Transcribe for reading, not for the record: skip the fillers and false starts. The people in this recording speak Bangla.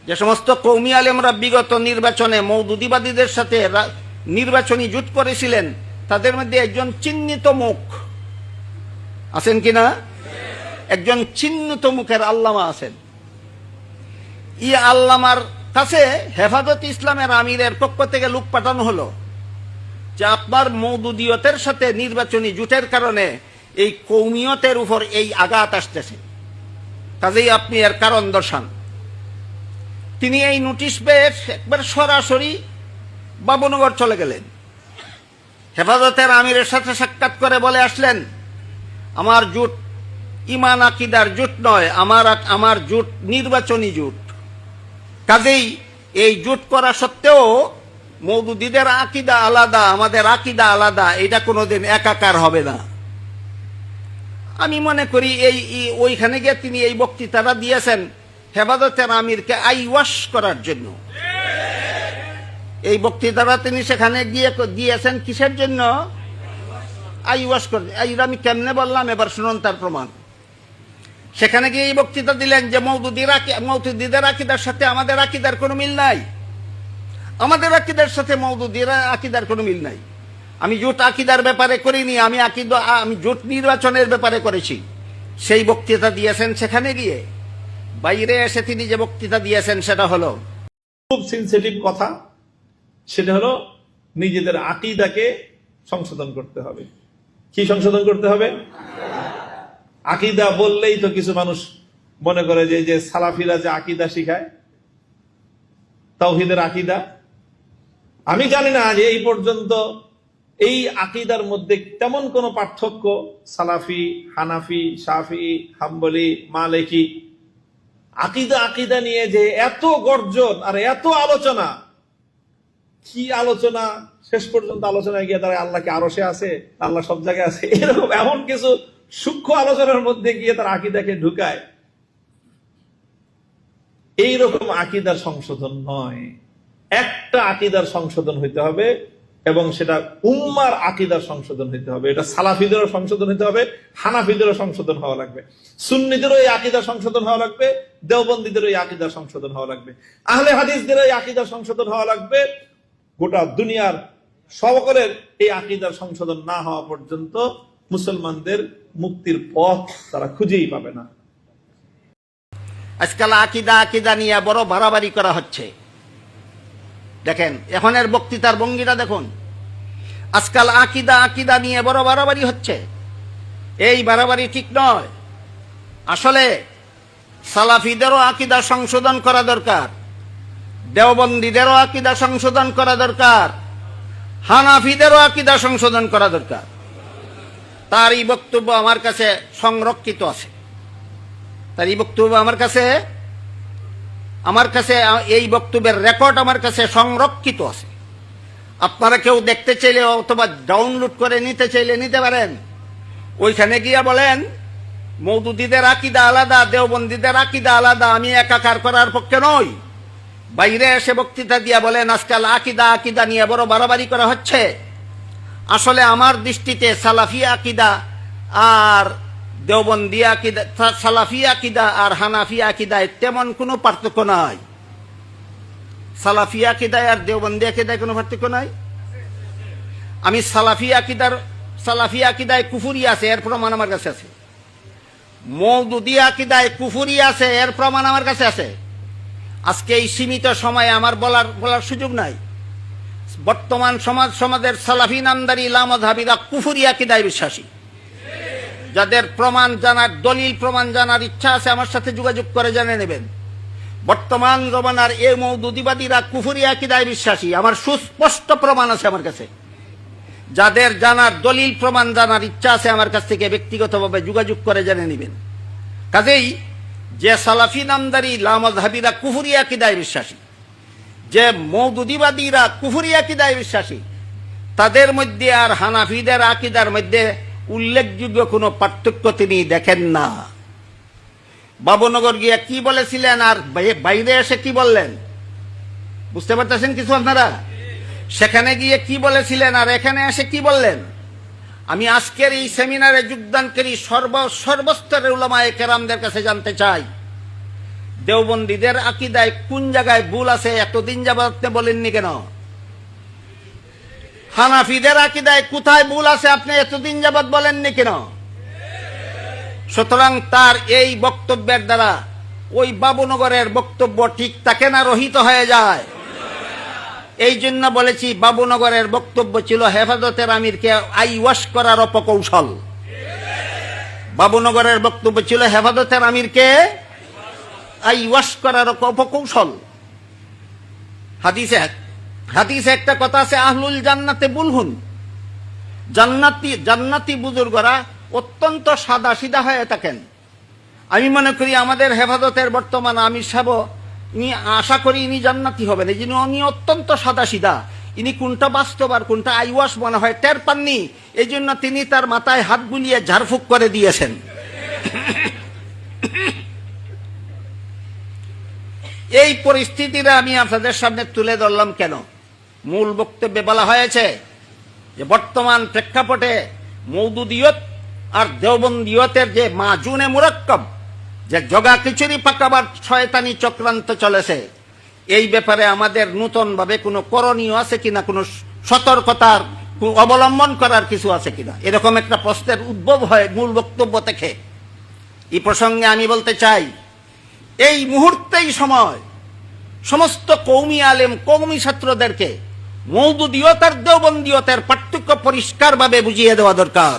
যে সমস্ত কওমি আলেমরা বিগত নির্বাচনে মওদুদিবাদীদের সাথে নির্বাচনী জোট করেছিলেন, তাদের মধ্যে একজন চিহ্নিত মুখ আছেন কিনা? একজন চিহ্নিত মুখের আল্লামা আছেন। ই আল্লামার কাছে হেফাজত ইসলামের আমিরের পক্ষ থেকে লোক পাঠানো হলো যে আপনার মওদুদিয়তের সাথে নির্বাচনী জোটের কারণে এই কওমিয়তের উপর এই আঘাত আসতেছে, কাজেই আপনি এর কারণ দর্শান। তিনি এই নোটিশ পেয়ে একবার সরাসরি বাবুনগর চলে গেলেন। হেফাজতের আমিরের সাথে সাক্ষাৎ করে বলে আসলেন, আমার জোট ইমান আকিদার জোট নয়, আমার জোট নির্বাচনী জোট। কাজেই এই জোট করা সত্ত্বেও মওদুদিদের আকিদা আলাদা, আমাদের আকিদা আলাদা, এটা কোনোদিন একাকার হবে না। আমি মনে করি ওইখানে গিয়ে তিনি এই বক্তৃতাটা দিয়েছেন হেফাজতের আমিরকে আইওয়াশ করার জন্য। এই বক্তৃতাটা তিনি সেখানে গিয়ে দিয়েছেন কিসের জন্য? আইওয়াশ করে। আমি কেমনে বললাম, এবার শুনুন তার প্রমাণ। সেখানে গিয়ে এই বক্তৃতা দিলেন যে মওদুদিদের আকিদার সাথে আমাদের আকিদার কোনো মিল নাই, আমাদের আকিদার সাথে মওদুদির আকিদার কোনো মিল নাই। আমি জোট আকিদার ব্যাপারে করিনি, আমি জোট নির্বাচনের ব্যাপারে করেছি। সেই বক্তৃতা দিয়েছেন সেখানে গিয়ে। বাইরে এসে তিনি যে বক্তৃতা দিয়েছেন সেটা হলো খুব সেনসিটিভ কথা, সেটা হলো নিজেদের আকীদাকে সংশোধন করতে হবে। কি সংশোধন করতে হবে? আকীদা বললেই তো কিছু মানুষ মনে করে যে সালাফিরা যে আকীদা শিখায়, তাওহীদের আকীদা। আমি জানি না যে এই পর্যন্ত এই আকীদার মধ্যে তেমন কোনো পার্থক্য সালাফি, হানাফি, শাফি, হাম্বলি, মালিকি আকীদা নিয়ে যে এত গর্জন আর এত আলোচনা, কি আলোচনা! শেষ পর্যন্ত আলোচনায় গিয়ে তারা আল্লাহকে আরশে আছে, আল্লাহ সব জায়গায় আছে, এরকম এমন কিছু সূক্ষ্ম আলোচনার মধ্যে গিয়ে তারা আকীদাকে ঢুকায়। এইরকম আকীদার সংশোধন নয়। একটা আকীদার সংশোধন হইতে হবে, এবং সেটা উম্মার আকীদার সংশোধন হইতে হবে। এটা সালাফিদেরও সংশোধন হইতে হবে, হানাফিদেরও সংশোধন হওয়া লাগবে, সুন্নিদেরও এই আকীদার সংশোধন হওয়া লাগবে, দেওবন্দীদেরও এই আকীদার সংশোধন হওয়া লাগবে, আহলে হাদিসদেরও এই আকীদার সংশোধন হওয়া লাগবে। গোটা দুনিয়ার সকলের এই আকীদার সংশোধন না হওয়া পর্যন্ত মুসলমানদের মুক্তির পথ তারা খুঁজেই পাবে না। আজকাল আকিদা নিয়ে বড় বাড়াবাড়ি করা হচ্ছে। দেখেন এখনের বক্তৃতার ভঙ্গিটা দেখুন। আজকাল আকিদা নিয়ে বড় বাড়াবাড়ি হচ্ছে। এই বাড়াবাড়ি ঠিক নয়। আসলে সালাফিদেরও আকিদা সংশোধন করা দরকার, দেওবন্দীদেরও আকিদা সংশোধন করা দরকার, হানাফিদেরও আকিদা সংশোধন করা দরকার। তার এই বক্তব্য আমার কাছে সংরক্ষিত আছে। তার এই বক্তব্য আমার কাছে এই বক্তব্যের রেকর্ড আমার কাছে সংরক্ষিত আছে। আপনারা কেউ দেখতে চাইলে অথবা ডাউনলোড করে নিতে চাইলে নিতে পারেন। ওইখানে গিয়া বলেন মওদুদিদের আকিদা আলাদা, দেওবন্দীদের আকিদা আলাদা, আমি একাকার করার পক্ষে নই। বাইরে এসে বক্তৃতা দিয়া বলেন আজকাল আকিদা নিয়ে বড় বাড়াবাড়ি করা হচ্ছে। আসলে আমার দৃষ্টিতে সালাফি আকিদা আর দেওবন্দি আকিদা, সালাফি আকিদা আর হানাফি আকিদায় তেমন কোনো পার্থক্য নাই। সালাফি আকিদায় আর দেওবন্দি আকিদায় কোনো পার্থক্য নাই। আমি সালাফি আকিদায় কুফুরি আছে, এর প্রমাণ আমার কাছে আছে। মওদুদি আকিদায় কুফুরি আছে, এর প্রমাণ আমার কাছে আছে। আজকে এই সীমিত সময়ে আমার বলার সুযোগ নাই। বর্তমান সমাজের সালাফি নামদারি লামাযহাবীরা কুফুরি আকিদায় বিশ্বাসী। যাদের প্রমাণ জানার, দলিল প্রমাণ জানার ইচ্ছা আছে আমার সাথে যোগাযোগ করে জেনে নেবেন। বর্তমান জমানার এই মওদুদিবাদীরা কুফুরি আকিদায় বিশ্বাসী। আমার সুস্পষ্ট প্রমাণ আছে আমার কাছে। যাদের জানার, দলিল প্রমাণ জানার ইচ্ছা আছে আমার কাছ থেকে ব্যক্তিগতভাবে যোগাযোগ করে জেনে নেবেন। কাজেই যে সালাফি নামদারি লামাযহাবীরা কুফুরি আকিদায় বিশ্বাসী, যে মওদুদিবাদীরা কুফুরি আকিদায় বিশ্বাসী, তাদের মধ্যে আর হানাফিদের আকিদার মধ্যে উল্লেখযোগ্য কোনো পার্থক্য তিনি দেখেন না। বাবুনগর গিয়া কি বলেছিলেন আর বাইরে এসে কি বললেন বুঝতে পারতেছেন কিছু আপনারা? সেখানে গিয়ে কি বলেছিলেন আর এখানে এসে কি বললেন? আমি আজকের এই সেমিনারে যোগদানকারী সর্বস্তরের উলামায়ে কেরামদের কাছে জানতে চাই দেওবন্দীদের আকীদায় কোন জায়গায় ভুল আছে এতদিন যাবত আপনি বলেননি কেন? হানাফিদের আকীদায় কোথায় ভুল আছে আপনি এতদিন যাবত বলেননি কেন? সুতরাং তার এই বক্তব্যের দ্বারা ওই বাবুনগরের বক্তব্য ঠিক থাকে না, রহিত হয়ে যায়। এই জন্য বলেছি বাবুনগরের বক্তব্য ছিল হেফাজতের আমিরকে আইওয়াশ করার অপকৌশল। বাবুনগরের বক্তব্য ছিল হেফাজতের আমিরকে আইওয়াশ করার অপকৌশল। হাদিসে একটা কথা আছে, আহলুল জান্নাতে বুলহুন, জান্নাতি বুজুর্গরা অত্যন্ত সাদা সিধা হয়ে থাকেন। আমি মনে করি আমাদের হেফাজতের বর্তমান আমির সাহেব, ইনি আশা করি ইনি জান্নাতি হবেন। এই জন্য উনি অত্যন্ত সাদা সিধা, ইনি কোনটা বাস্তব আর কোনটা আইওয়াশ মনে হয় টের পাননি। এই জন্য তিনি তার মাথায় হাত বুলিয়ে ঝাড়ফুঁক করে দিয়েছেন। এই পরিস্থিতিটা আমি আপনাদের সামনে তুলে ধরলাম কেন? মূল বক্তব্যে বলা হয়েছে যে বর্তমান প্রেক্ষাপটে মওদুদিয়ত আর দেওবন্দিয়তের যে মাজুনে মুরাক্কাব, যে জগা খিচুড়ি পাকাবার শয়তানি চক্রান্ত চলেছে, এই ব্যাপারে আমাদের নতুন ভাবে কোনো করণীয় আছে কিনা, কোনো সতর্কতার অবলম্বন করার কিছু আছে কিনা, এরকম একটা প্রশ্নের উদ্ভব হয় মূল বক্তব্য থেকে। এই প্রসঙ্গে আমি বলতে চাই, এই মুহূর্তেই সময় সমস্ত কওমি আলেম, কওমি ছাত্রদেরকে মওদুদিয়ত আর দেওবন্দিয়তের পার্থক্য পরিষ্কারভাবে বুঝিয়ে দেওয়া দরকার।